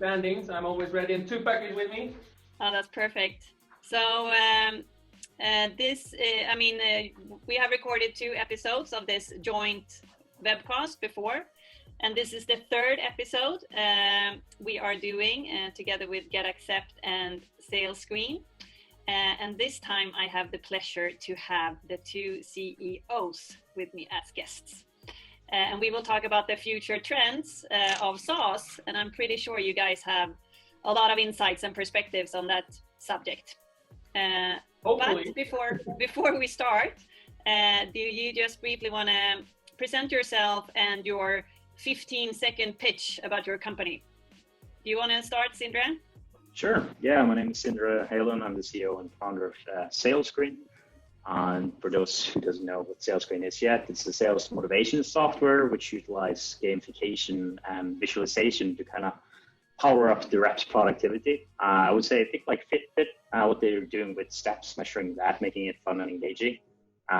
standing, so I'm always ready. And Tupac is with me. Oh, that's perfect. So we have recorded 2 episodes of this joint webcast before, and this is the 3rd episode we are doing together with GetAccept and SalesScreen. And this time I have the pleasure to have the 2 CEOs with me as guests. And we will talk about the future trends of SaaS, and I'm pretty sure you guys have a lot of insights and perspectives on that subject. But before we start, do you just briefly want to present yourself and your 15-second pitch about your company? Do you want to start, Sindre? Sure. Yeah, my name is Sindre Haaland. I'm the CEO and founder of SalesScreen. And for those who doesn't know what SalesScreen is yet, it's a sales motivation software which utilizes gamification and visualization to kind of power up the reps' productivity. I would say, I think like Fitbit, what they're doing with steps, measuring that, making it fun and engaging.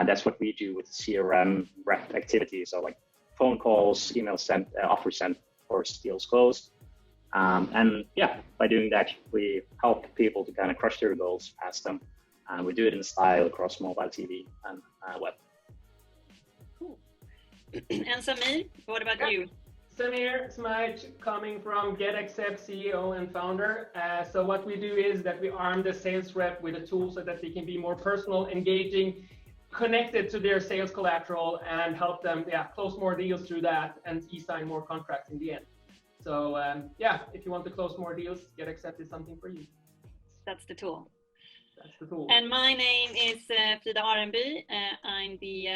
That's what we do with CRM rep activities, so like phone calls, email sent, offer sent, or deals closed. And yeah, by doing that, we help people to kind of crush their goals, pass them. And we do it in style across mobile, TV, and web. Cool. And Samir, what about you? Samir, Smajic, coming from GetAccept, CEO and founder. So what we do is that we arm the sales rep with a tool so that they can be more personal, engaging, connected to their sales collateral, and help them close more deals through that and e-sign more contracts in the end. So if you want to close more deals, GetAccept is something for you. That's the tool. That's the tool. And my name is Frida Ahrenby. I'm the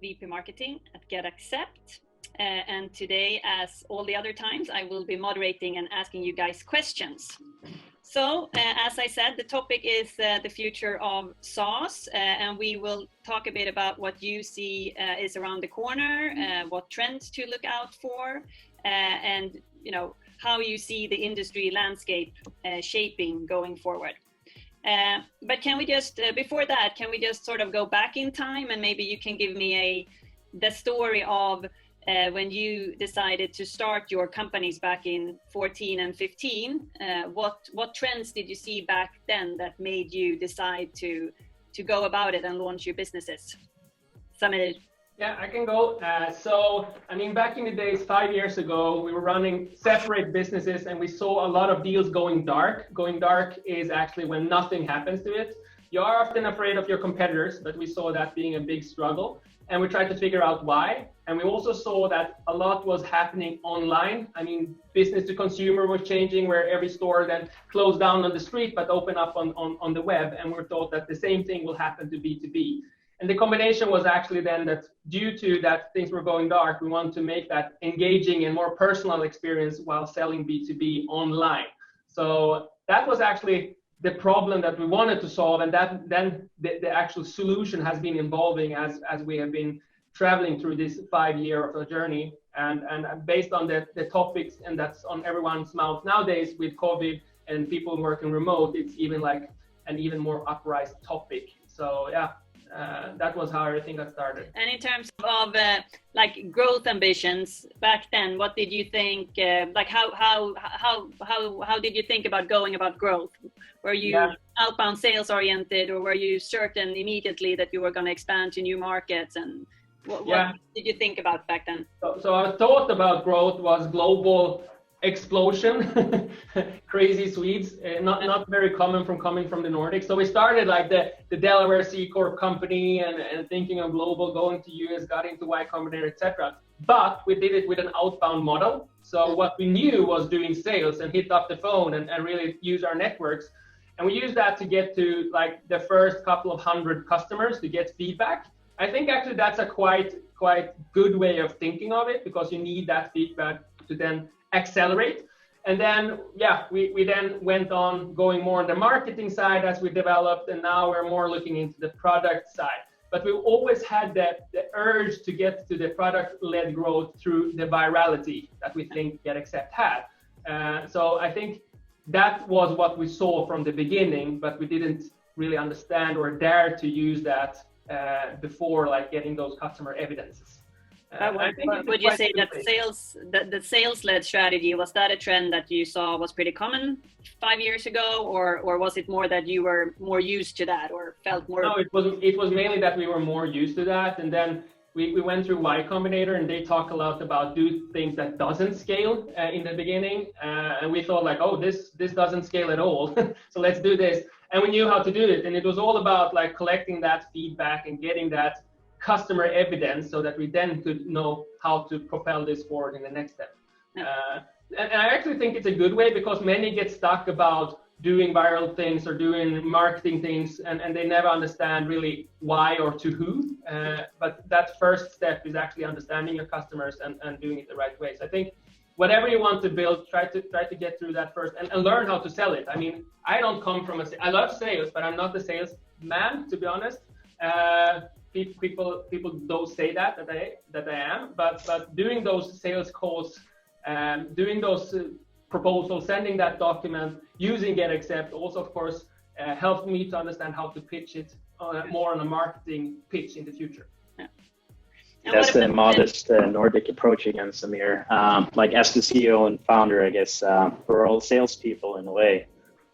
VP Marketing at GetAccept. And today, as all the other times, I will be moderating and asking you guys questions. So, as I said, the topic is the future of SaaS, and we will talk a bit about what you see is around the corner, what trends to look out for, and how you see the industry landscape shaping going forward. But can we just, before that, can we just sort of go back in time, and maybe you can give me the story of when you decided to start your companies back in 14 and 15, what trends did you see back then that made you decide to go about it and launch your businesses? Samir. Yeah, I can go. Back in the days, 5 years ago, we were running separate businesses and we saw a lot of deals going dark. Going dark is actually when nothing happens to it. You are often afraid of your competitors, but we saw that being a big struggle. And we tried to figure out why. And we also saw that a lot was happening online. Business to consumer was changing, where every store then closed down on the street, but opened up on the web. And we thought that the same thing will happen to B2B. And the combination was actually then that due to that things were going dark, we wanted to make that engaging and more personal experience while selling B2B online. So that was actually the problem that we wanted to solve, and that then the actual solution has been evolving as we have been traveling through this 5-year journey, and based on the topics, and that's on everyone's mouth nowadays with COVID and people working remote, it's even like an even more uprise topic. So that was how everything got started. And in terms of growth ambitions back then, what did you think? How did you think about going about growth? Were you outbound sales oriented, or were you certain immediately that you were going to expand to new markets? And what did you think about back then? So our thought about growth was global explosion. Crazy Swedes, not very common coming from the Nordics. So we started like the Delaware C Corp company and thinking of global, going to US, got into Y Combinator, etc. But we did it with an outbound model. So what we knew was doing sales and hit up the phone and really use our networks. And we used that to get to like the first couple of 100 customers to get feedback. I think actually that's a quite good way of thinking of it, because you need that feedback to then accelerate. And then we then went on going more on the marketing side as we developed, and now we're more looking into the product side. But we always had the urge to get to the product-led growth through the virality that we think GetAccept had. So I think that was what we saw from the beginning, but we didn't really understand or dare to use that before, like getting those customer evidences. Would you say that the sales-led strategy, was that a trend that you saw was pretty common 5 years ago, or was it more that you were more used to that or felt more? No, it was mainly that we were more used to that, and then we went through Y Combinator, and they talk a lot about do things that doesn't scale in the beginning, and we thought like, oh, this doesn't scale at all, so let's do this, and we knew how to do it, and it was all about like collecting that feedback and getting that customer evidence so that we then could know how to propel this forward in the next step. And I actually think it's a good way, because many get stuck about doing viral things or doing marketing things, and they never understand really why or to who. But that first step is actually understanding your customers and doing it the right way. So I think whatever you want to build, try to get through that first and learn how to sell it. I mean, I don't come from I love sales, but I'm not the salesman, to be honest. People don't say that I am, but doing those sales calls, doing those proposals, sending that document, using GetAccept also, of course, helped me to understand how to pitch it more on a marketing pitch in the future. Yeah. That's the modest Nordic approach again, Samir. Like as the CEO and founder, I guess we're all salespeople in a way.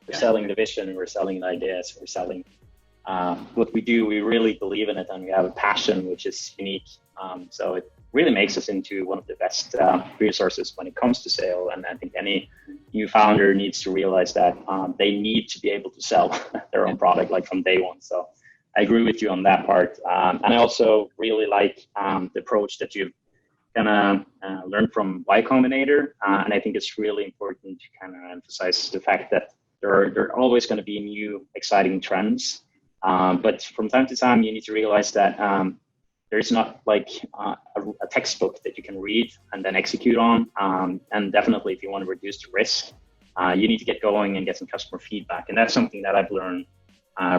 We're selling the vision, we're selling the ideas, we're selling what we do. We really believe in it, and we have a passion which is unique. So it really makes us into one of the best resources when it comes to sale. And I think any new founder needs to realize that they need to be able to sell their own product like from day one. So I agree with you on that part. And I also really like the approach that you've kind of learned from Y Combinator. And I think it's really important to kind of emphasize the fact that there are always going to be new exciting trends. But from time to time, you need to realize that there's not like a textbook that you can read and then execute on. And definitely, if you want to reduce the risk, you need to get going and get some customer feedback. And that's something that I've learned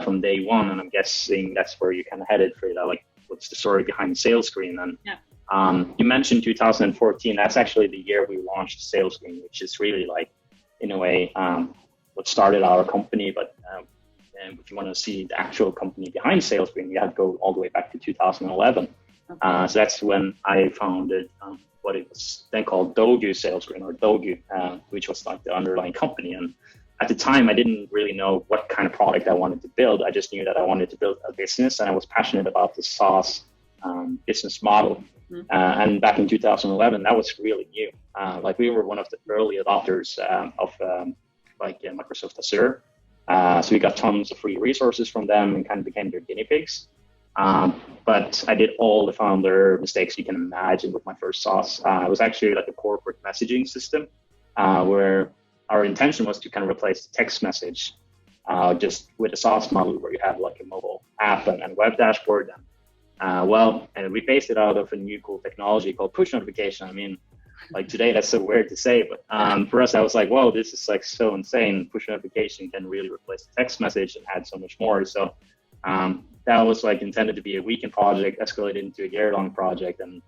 from day one. And I'm guessing that's where you kind of headed, Frida. Like, what's the story behind SalesScreen? And you mentioned 2014. That's actually the year we launched SalesScreen, which is really like, in a way, what started our company. But and if you want to see the actual company behind SalesScreen, you have to go all the way back to 2011. Okay. So that's when I founded what it was then called Dogu SalesScreen, or Dogu, which was like the underlying company. And at the time, I didn't really know what kind of product I wanted to build. I just knew that I wanted to build a business, and I was passionate about the SaaS business model. Mm-hmm. And back in 2011, that was really new. Like we were one of the early adopters of Microsoft Azure. So we got tons of free resources from them and kind of became their guinea pigs. But I did all the founder mistakes you can imagine with my first SaaS. It was actually like a corporate messaging system where our intention was to kind of replace the text message just with a SaaS model where you have like a mobile app and web dashboard. And we based it out of a new cool technology called push notification. I mean, like today, that's so weird to say, but for us, I was like, whoa, this is like so insane. Push notification can really replace the text message and add so much more. So that was like intended to be a weekend project, escalated into a year-long project. And,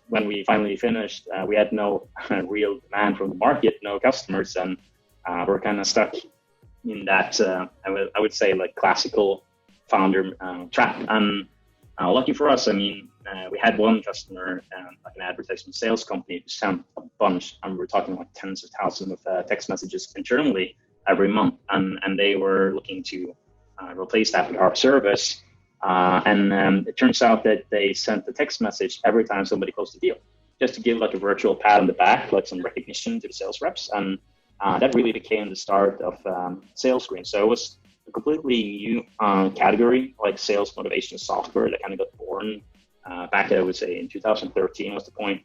when we finally finished, we had no real demand from the market, no customers. And we're kind of stuck in that, I would say, like classical founder trap. And lucky for us, I mean, we had one customer, like an advertisement sales company, who sent a bunch, and we're talking like tens of thousands of text messages internally every month. And they were looking to replace that with our service. And it turns out that they sent the text message every time somebody closed the deal, just to give like a virtual pat on the back, like some recognition to the sales reps. And that really became the start of SalesScreen. So it was a completely new category, like sales motivation software, that kind of got born back, I would say, in 2013 was the point.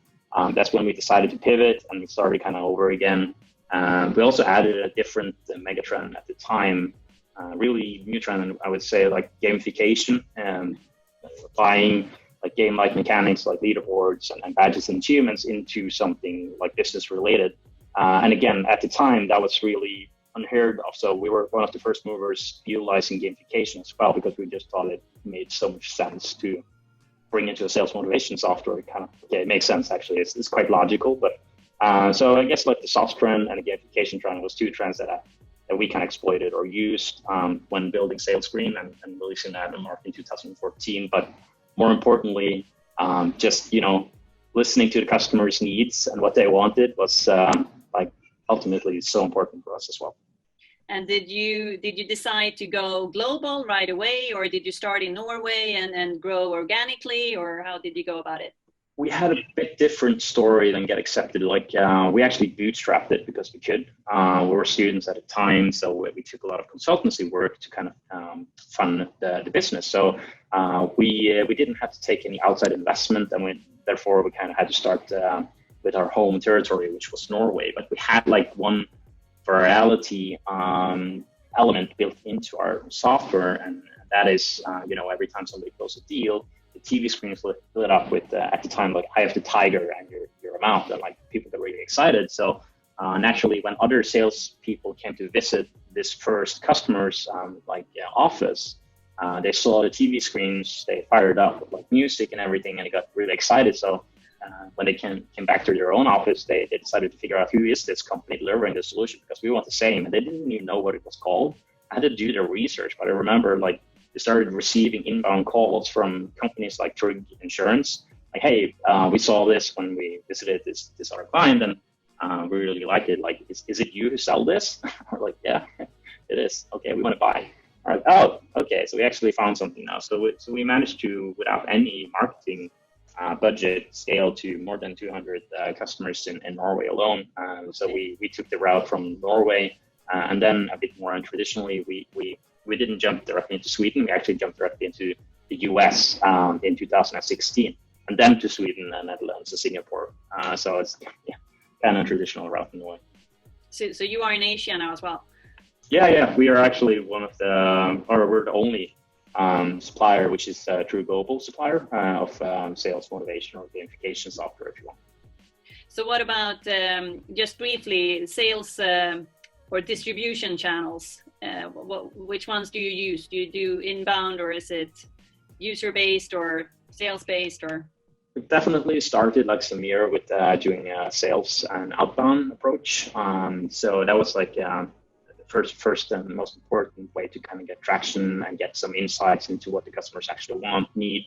That's when we decided to pivot and we started kind of over again. We also added a different mega trend at the time, really new trend, I would say, like gamification and applying like game-like mechanics like leaderboards and badges and achievements into something like business related. And again, at the time, that was really unheard of. So we were one of the first movers utilizing gamification as well, because we just thought it made so much sense to bring into a sales motivation software. It makes sense actually. It's quite logical. But so I guess like the SaaS trend and the gamification trend was two trends that we kind of exploited or used when building SalesScreen and releasing that in the market in 2014. But more importantly, just, listening to the customer's needs and what they wanted was like ultimately so important for us as well. And did you decide to go global right away, or did you start in Norway and grow organically, or how did you go about it? We had a bit different story than GetAccepted. Like we actually bootstrapped it because we could. We were students at the time, so we took a lot of consultancy work to kind of fund the business. So we didn't have to take any outside investment, and therefore we kind of had to start with our home territory, which was Norway. But we had like one virality element built into our software, and that is, every time somebody closes a deal, the TV screens lit up with, at the time, like "I have the tiger" and your amount, and like people got really excited. So naturally, when other salespeople came to visit this first customer's office, they saw the TV screens, they fired up with like music and everything, and they got really excited. So when they came back to their own office, they decided to figure out who is this company delivering the solution, because we want the same, and they didn't even know what it was called. I had to do their research, but I remember like they started receiving inbound calls from companies like Tryg Insurance, like, "Hey, we saw this when we visited this other client, and we really like it. Like, is it you who sell this?" We're like, "Yeah, it is. Okay, we want to buy." All right. "Oh, okay." So we actually found something now. So we managed to, without any marketing budget, scale to more than 200 customers in Norway alone. So we took the route from Norway, and then a bit more untraditionally, we didn't jump directly into Sweden. We actually jumped directly into the US in 2016, and then to Sweden and Netherlands and Singapore. So it's kind of traditional route in a way. So you are in Asia now as well? Yeah. We are actually we're the only supplier, which is a true global supplier of sales motivation or gamification software, if you want. So what about, just briefly, sales or distribution channels? Which ones do you use? Do you do inbound, or is it user-based or sales-based? Or we've definitely started like Samir with doing a sales and outbound approach. So that was like first and most important way to kind of get traction and get some insights into what the customers actually need.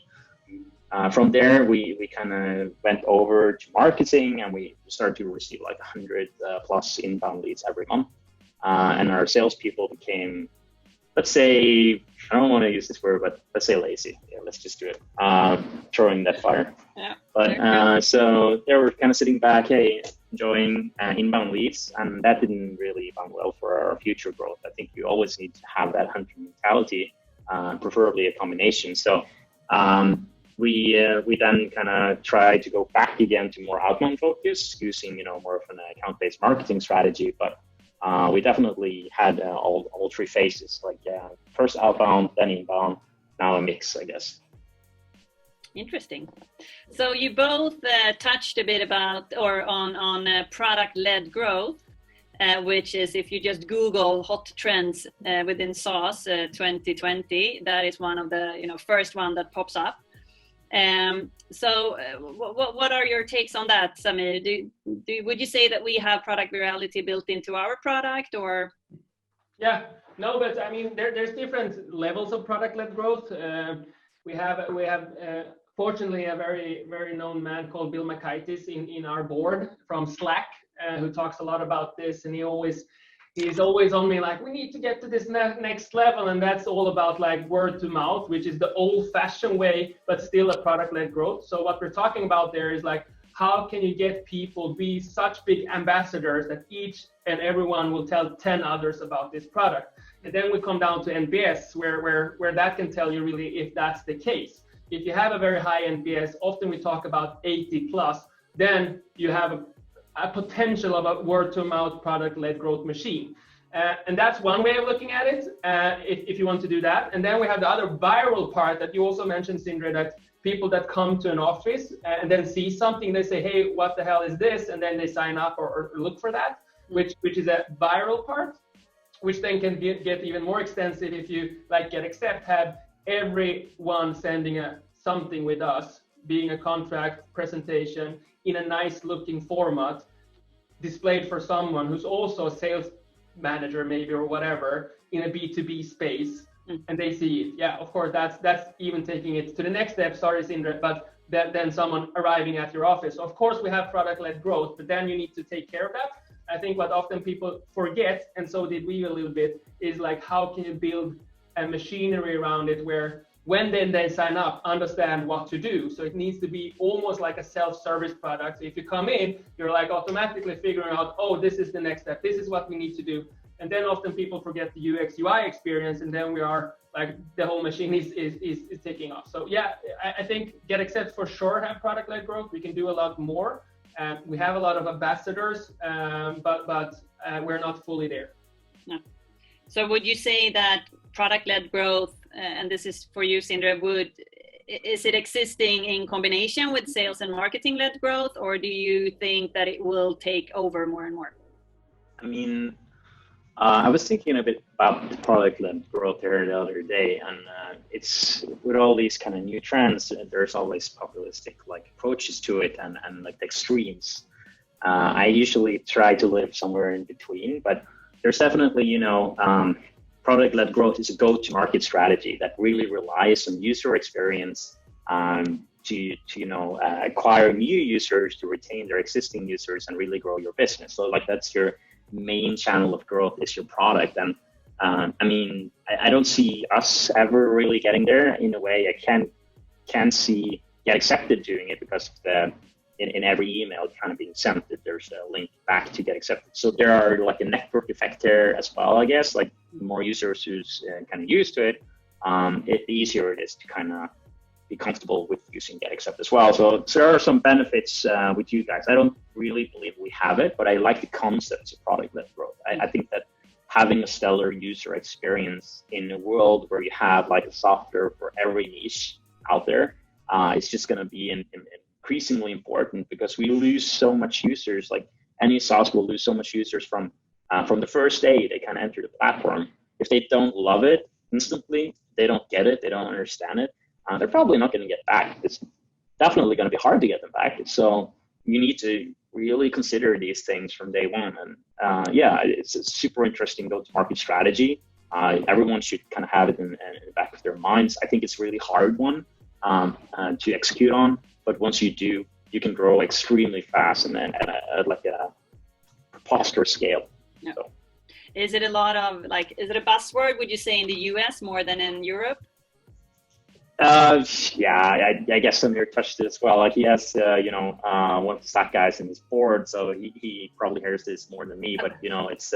From there, we kind of went over to marketing, and we started to receive like 100 plus inbound leads every month. And our salespeople became, let's say, I don't want to use this word, but let's say lazy. Yeah, let's just do it. Throwing that fire. Yeah. But so they were kind of sitting back, hey, enjoying inbound leads, and that didn't really bode well for our future growth. I think you always need to have that hunter mentality, preferably a combination. So we then kind of tried to go back again to more outbound focus, using more of an account-based marketing strategy. But we definitely had all three phases, like first outbound, then inbound, now a mix, I guess. Interesting. So you both touched a bit about on product-led growth, which is, if you just Google hot trends within SaaS 2020, that is one of the first one that pops up. So what are your takes on that, Samir? Would you say that we have product virality built into our product, or? Yeah, no, but I mean, there's different levels of product-led growth. We have fortunately a very, very known man called Bill McKightis in our board from Slack, who talks a lot about this, and he's always on me like, we need to get to this next level, and that's all about like word to mouth, which is the old-fashioned way, but still a product-led growth. So what we're talking about there is like, how can you get people be such big ambassadors that each and everyone will tell 10 others about this product? And then we come down to NPS, where that can tell you really if that's the case. If you have a very high NPS, often we talk about 80 plus, then you have a potential of a word-to-mouth product-led growth machine. And that's one way of looking at it, if you want to do that. And then we have the other viral part that you also mentioned, Sindre, that people that come to an office and then see something, they say, hey, what the hell is this? And then they sign up or look for that, which is a viral part, which then can get even more extensive if you, like GetAccept, have everyone sending something with us, being a contract presentation in a nice looking format, displayed for someone who's also a sales manager maybe or whatever in a B2B space, and they see it. Yeah, of course, that's even taking it to the next step. Sorry, Sindre, but than someone arriving at your office. Of course, we have product-led growth, but then you need to take care of that. I think what often people forget, and so did we a little bit, is like how can you build a machinery around it where when then they sign up, understand what to do. So it needs to be almost like a self-service product. So if you come in, you're like automatically figuring out, oh, this is the next step. This is what we need to do. And then often people forget the UX UI experience, and then we are like the whole machine is taking off. So yeah, I think GetAccept for sure have product-led growth. We can do a lot more. We have a lot of ambassadors, but we're not fully there. No. So would you say that product-led growth, and this is for you, Sindre, is it existing in combination with sales and marketing-led growth, or do you think that it will take over more and more? I mean, I was thinking a bit about the product-led growth here the other day, and it's with all these kind of new trends, there's always populistic like approaches to it and like the extremes. I usually try to live somewhere in between, but there's definitely, product-led growth is a go-to-market strategy that really relies on user experience to acquire new users, to retain their existing users, and really grow your business. So like that's your main channel of growth is your product. And I don't see us ever really getting there. In a way, I can see GetAccepted doing it because of in every email kind of being sent that there's a link back to GetAccepted. So there are like a network effect there as well, I guess. Like the more users who's kind of used to it, the easier it is to kind of be comfortable with using GetAccept as well. So there are some benefits with you guys. I don't really believe we have it, but I like the concepts of product-led growth. I think that having a stellar user experience in a world where you have like a software for every niche out there is just going to be increasingly important, because we lose so much users. Like any SaaS will lose so much users from the first day they kind of enter the platform. If they don't love it instantly, they don't get it, they don't understand it, they're probably not going to get back. It's definitely going to be hard to get them back. So you need to really consider these things from day one. And it's a super interesting go-to-market strategy. Everyone should kind of have it in the back of their minds. I think it's a really hard one to execute on, but once you do, you can grow extremely fast and then at like a preposterous scale. Yeah. So. Is it a lot of is it a buzzword, would you say, in the US more than in Europe? I guess Samir touched it as well. Like he has, one of the staff guys in his board, so he probably hears this more than me. But it's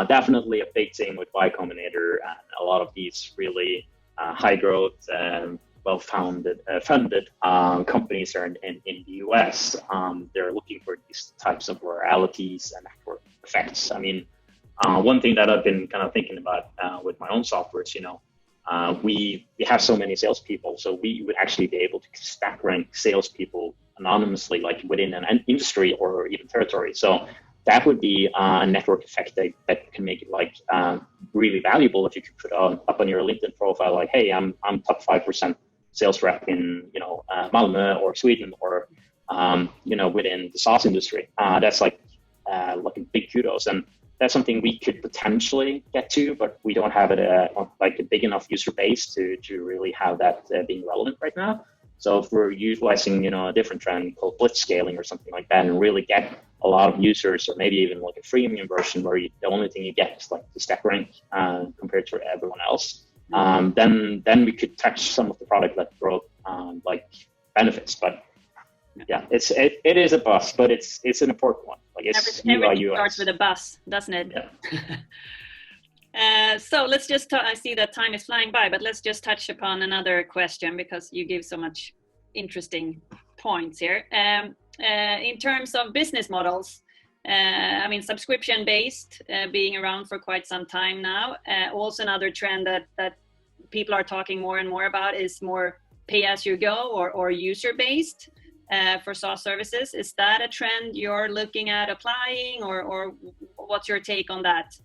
definitely a big thing with Y Combinator, and a lot of these really high growth, well-funded companies are in the US. They're looking for these types of viralities and network effects. I mean, one thing that I've been kind of thinking about with my own software is, we have so many salespeople, so we would actually be able to stack rank salespeople anonymously, like within an industry or even territory. So that would be a network effect that can make it really valuable if you could put up on your LinkedIn profile, like, hey, I'm top 5% sales rep in Malmö or Sweden or within the SaaS industry. That's like a big kudos, and that's something we could potentially get to, but we don't have it a big enough user base to really have that being relevant right now. So if we're utilizing a different trend called blitz scaling or something like that, and really get a lot of users, or maybe even like a freemium version where the only thing you get is like the stack rank compared to everyone else, then we could touch some of the product-led growth benefits. But yeah, it is a bus, but it's an important one. Like it's everything starts with a bus, doesn't it? Yeah. So let's just I see that time is flying by, but let's just touch upon another question, because you give so much interesting points here. In terms of business models, subscription based being around for quite some time now. Also another trend that people are talking more and more about is more pay as you go or user based for SaaS services. Is that a trend you're looking at applying, or what's your take on that?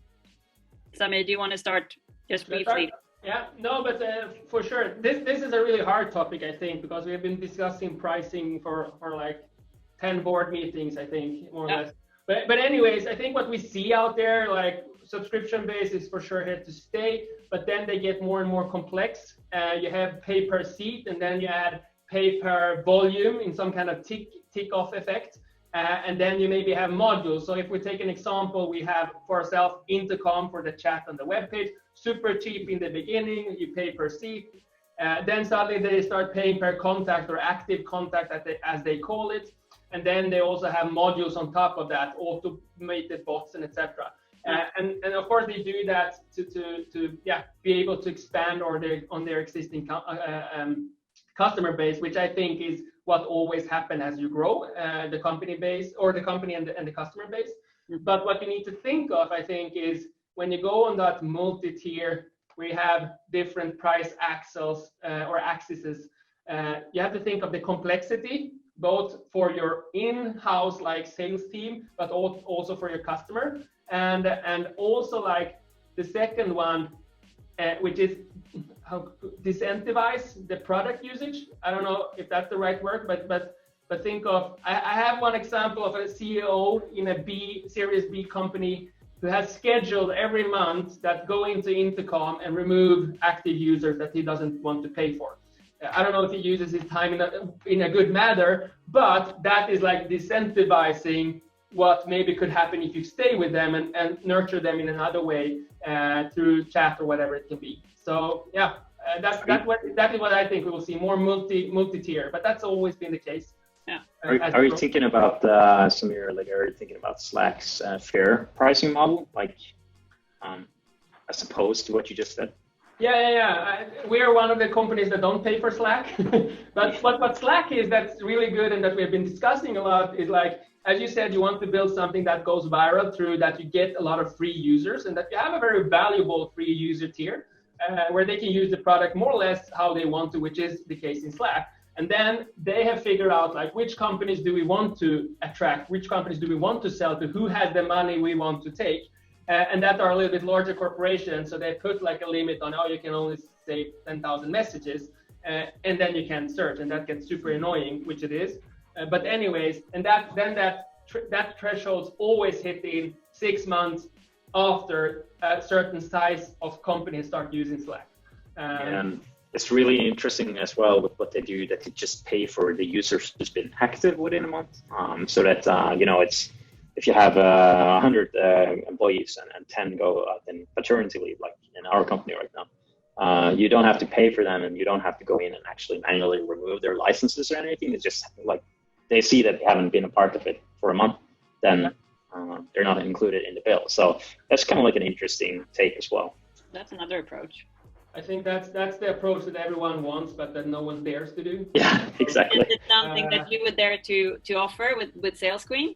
Samir, do you want to start just briefly? Yeah, no, but for sure, this is a really hard topic, I think, because we have been discussing pricing for like 10 board meetings, I think, more or less. But anyways, I think what we see out there, like subscription base is for sure here to stay, but then they get more and more complex. You have pay per seat, and then you add pay per volume in some kind of tick off effect. And then you maybe have modules. So if we take an example, we have for ourselves intercom for the chat on the web page, super cheap in the beginning, you pay per seat. Then suddenly they start paying per contact or active contact as they call it. And then they also have modules on top of that, automated bots and etc. And of course they do that to be able to expand on their existing customer base, which I think is what always happens as you grow the company base or the company and the customer base. But what you need to think of, I think, is when you go on that multi-tier, we have different price axes or axes. You have to think of the complexity, both for your in-house like sales team, but also for your customer, and also like the second one, which is how disincentivize the product usage. I don't know if that's the right word, but think of, I have one example of a CEO in a Series B company who has scheduled every month that go into Intercom and remove active users that he doesn't want to pay for. I don't know if he uses his time in a good manner, but that is like disincentivizing what maybe could happen if you stay with them and nurture them in another way through chat or whatever it can be. So yeah, that is what I think we will see, more multi-tier, but that's always been the case. Yeah. Are you thinking about Samir? Like, are you thinking about Slack's fair pricing model, like as opposed to what you just said? Yeah. We are one of the companies that don't pay for Slack, but what Slack is that's really good and that we have been discussing a lot is like, as you said, you want to build something that goes viral through that you get a lot of free users and that you have a very valuable free user tier where they can use the product more or less how they want to, which is the case in Slack. And then they have figured out like which companies do we want to attract, which companies do we want to sell to, who has the money we want to take. And that are a little bit larger corporations. So they put like a limit on, you can only save 10,000 messages and then you can search, and that gets super annoying, which it is. But anyways, and that threshold's always hit in 6 months after a certain size of companies start using Slack. And it's really interesting as well with what they do, that they just pay for the users who's been active within a month. So that, it's, if you have 100 employees and 10 go in paternity leave, like in our company right now, you don't have to pay for them and you don't have to go in and actually manually remove their licenses or anything. It's just like they see that they haven't been a part of it for a month, then they're not included in the bill. So that's kind of like an interesting take as well. That's another approach. I think that's the approach that everyone wants, but that no one dares to do. Yeah, exactly. Is it something that you would dare to offer with SalesScreen?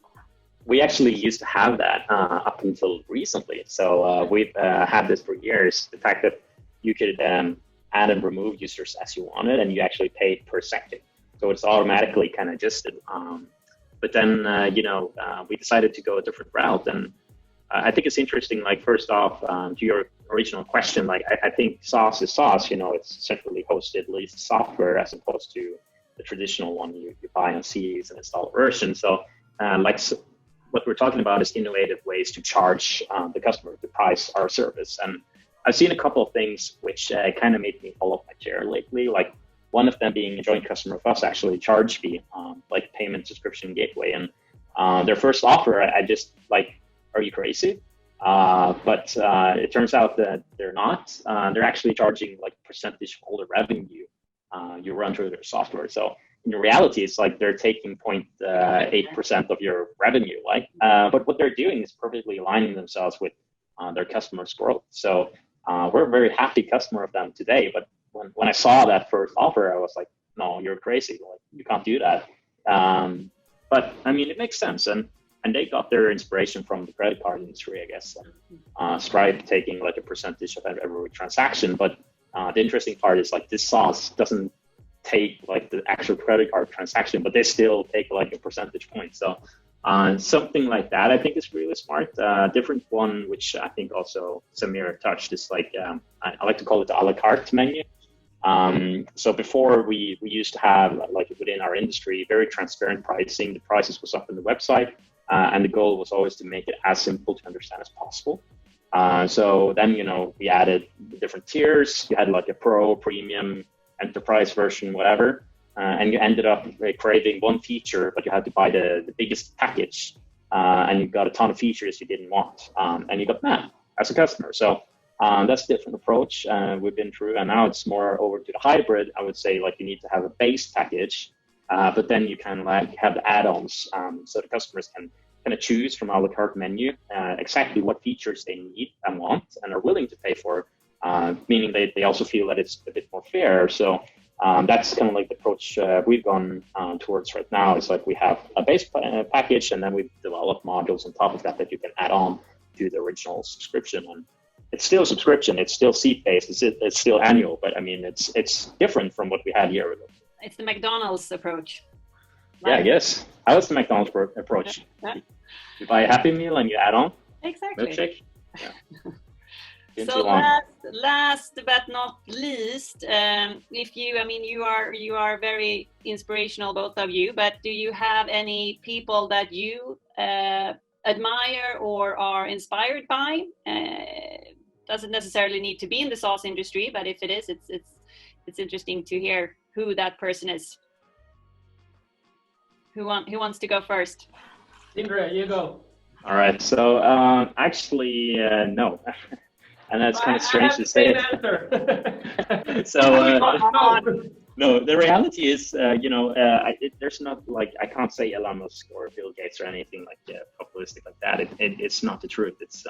We actually used to have that up until recently. So we've had this for years. The fact that you could add and remove users as you wanted, and you actually paid per second. So it's automatically kind of adjusted. But then, we decided to go a different route. And I think it's interesting, like, first off, to your original question, like, I think SaaS is SaaS, it's centrally hosted leased software as opposed to the traditional one you buy on CDs and install versions. So, what we're talking about is innovative ways to charge the customer to price our service. And I've seen a couple of things which kind of made me fall off my chair lately. Like one of them being a joint customer of us actually charged me like payment subscription gateway. And their first offer, I just like, are you crazy? But it turns out that they're not. They're actually charging like percentage of all the revenue you run through their software. So in reality, it's like they're taking 0.8% of your revenue, but what they're doing is perfectly aligning themselves with their customers' growth. So we're a very happy customer of them today. But when I saw that first offer, I was like, no, you're crazy. Like, you can't do that. But I mean, it makes sense. And they got their inspiration from the credit card industry, I guess. Stripe taking like a percentage of every transaction. But the interesting part is like this SaaS doesn't take like the actual credit card transaction, but they still take like a percentage point. So something like that, I think is really smart. Different one, which I think also Samir touched, is like, I like to call it the a la carte menu. So before we used to have like within our industry, very transparent pricing. The prices was up on the website. And the goal was always to make it as simple to understand as possible. So then, we added the different tiers. You had like a pro, premium, enterprise version, whatever. and you ended up creating one feature, but you had to buy the biggest package, and you got a ton of features you didn't want, and you got mad as a customer. So that's a different approach we've been through, and now it's more over to the hybrid. I would say like you need to have a base package, but then you can like have the add-ons, so the customers can kind of choose from a la carte menu exactly what features they need and want and are willing to pay for, meaning they also feel that it's a bit more fair. So that's kind of like the approach we've gone towards right now. It's like we have a base package, and then we develop modules on top of that you can add on to the original subscription. And it's still subscription, it's still seat-based, it's still annual, but I mean, it's different from what we had a year ago. It's the McDonald's approach. Right? Yeah, I guess. That was the McDonald's approach. Yeah. You buy a Happy Meal and you add on exactly. Milkshake. Yeah. So last but not least, if you are very inspirational, both of you, but do you have any people that you admire or are inspired by? Doesn't necessarily need to be in the SaaS industry, but if it is, it's interesting to hear who that person is. Who wants to go first? Sindre, you go. All right. So actually, no. And that's kind of strange to say. So no, the reality is, there's not like, I can't say Elon Musk or Bill Gates or anything like populistic like that. It's not the truth. It's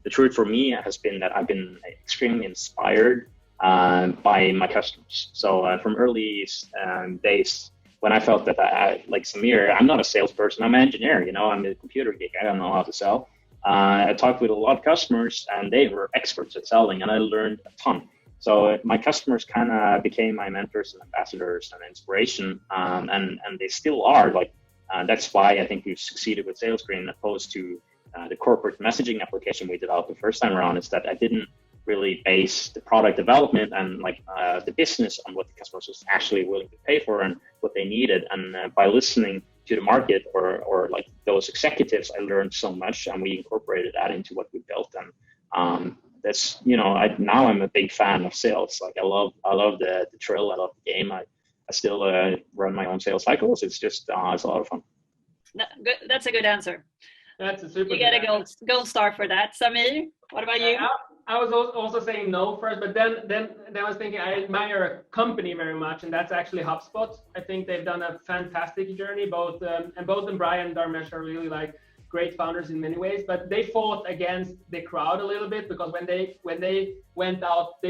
the truth for me has been that I've been extremely inspired by my customers. So from early days, when I felt that like Samir, I'm not a salesperson, I'm an engineer, I'm a computer geek, I don't know how to sell. I talked with a lot of customers and they were experts at selling, and I learned a ton. So my customers kind of became my mentors and ambassadors and inspiration, and they still are. Like that's why I think we've succeeded with SalesScreen opposed to the corporate messaging application we developed the first time around, is that I didn't really base the product development and the business on what the customers was actually willing to pay for and what they needed. And by listening to the market or like those executives, I learned so much, and we incorporated that into what we built. And that's, now I'm a big fan of sales. Like I love the thrill, I love the game. I still run my own sales cycles. It's just it's a lot of fun. That's a good answer. That's a super. You get a gold star for that. Samir, what about you? I was also saying no first, but then I was thinking I admire a company very much, and that's actually HubSpot. I think they've done a fantastic journey. Both and Brian and Dharmesh are really like great founders in many ways, but they fought against the crowd a little bit, because when they went out,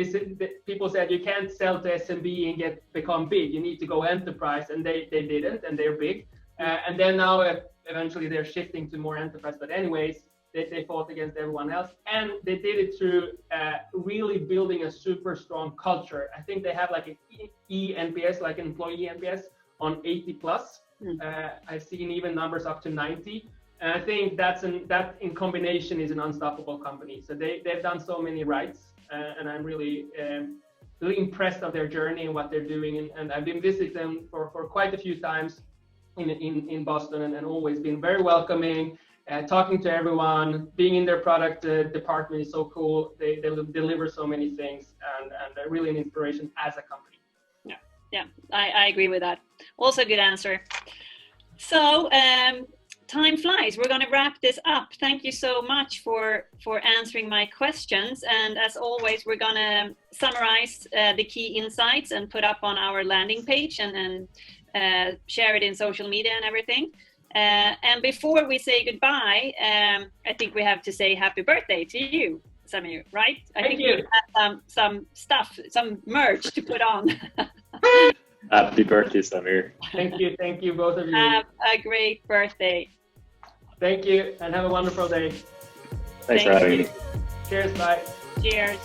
people said you can't sell to SMB and become big. You need to go enterprise, and they didn't, and they're big. And then now eventually they're shifting to more enterprise. But anyways, they fought against everyone else, and they did it through really building a super strong culture. I think they have like an eNPS, like an employee NPS on 80+. I've seen even numbers up to 90. And I think that in combination is an unstoppable company. So they've done so many rights, and I'm really impressed of their journey and what they're doing. And I've been visiting them for quite a few times in Boston, and always been very welcoming. Talking to everyone, being in their product department is so cool. They deliver so many things, and they're really an inspiration as a company. Yeah, I agree with that. Also a good answer. So time flies. We're going to wrap this up. Thank you so much for answering my questions. And as always, we're going to summarize the key insights and put up on our landing page and share it in social media and everything. And before we say goodbye, I think we have to say happy birthday to you, Samir, right? Thank you. You have some stuff, some merch to put on. Happy birthday, Samir. Thank you, both of you. Have a great birthday. Thank you, and have a wonderful day. Thanks for having me. Cheers, bye. Cheers.